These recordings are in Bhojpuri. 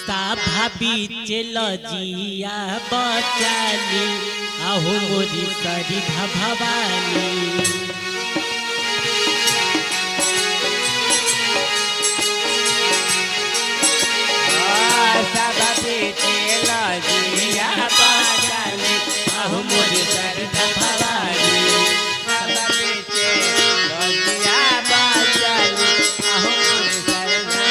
भाभी चलो जिया बचाली आहू मोरी सरिधा भवानी भाभी चलो जिया बचाली आहू मोरी सरिधा भवानी भाभी चलो जिया बचाली आहू मोरी सरिधा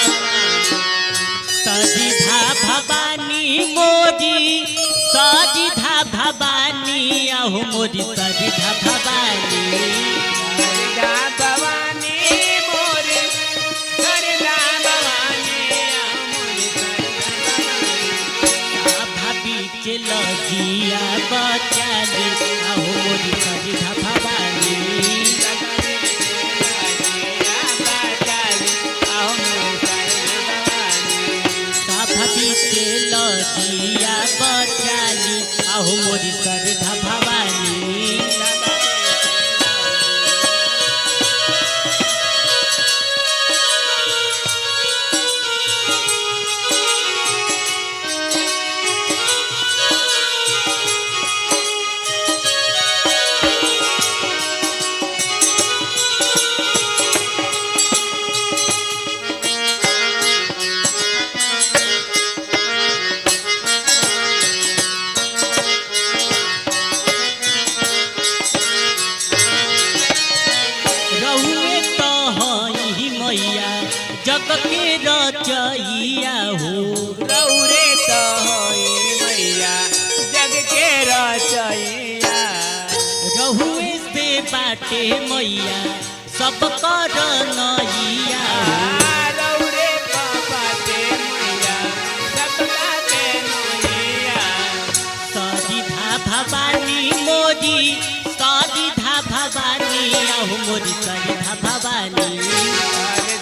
सरिधा भवानी मोरी सरिधा भवानी आहू मोरी सरिधा भवानी सरिधा भवानी मोरी सरिधा भवानी आहू मोरी सरिधा भाभी चलो जिया बचाली आहू मोरी सरिधा भवानी भाभी चलो जिया बचाली आहू मोरी सरिधा भवानी जग के रचैया हो रौरे तो होई मैया जग के रचैया रहुए से बाटे मैया सब कर नैया रौरे बाटे मैया सब बाटे नैया सरिधा भवानी मोरी सरिधा भवानी आहू मोरी सरिधा भवानी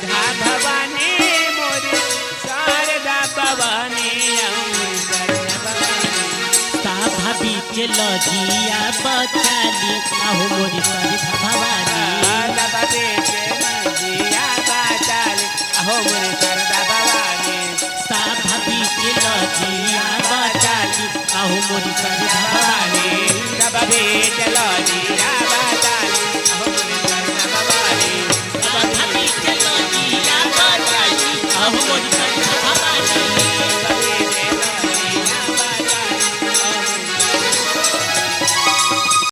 शारदा भवानी मोरी शारदा भवानी भाभी चलो जिया बचाली आहू मोरी सरिधा भवानी भाभी जिया बचाली आहू मोरी शारदा भवानी भाभी चलो जिया बचाली आहू मोरी सरिधा भवानी भाभी चलो जी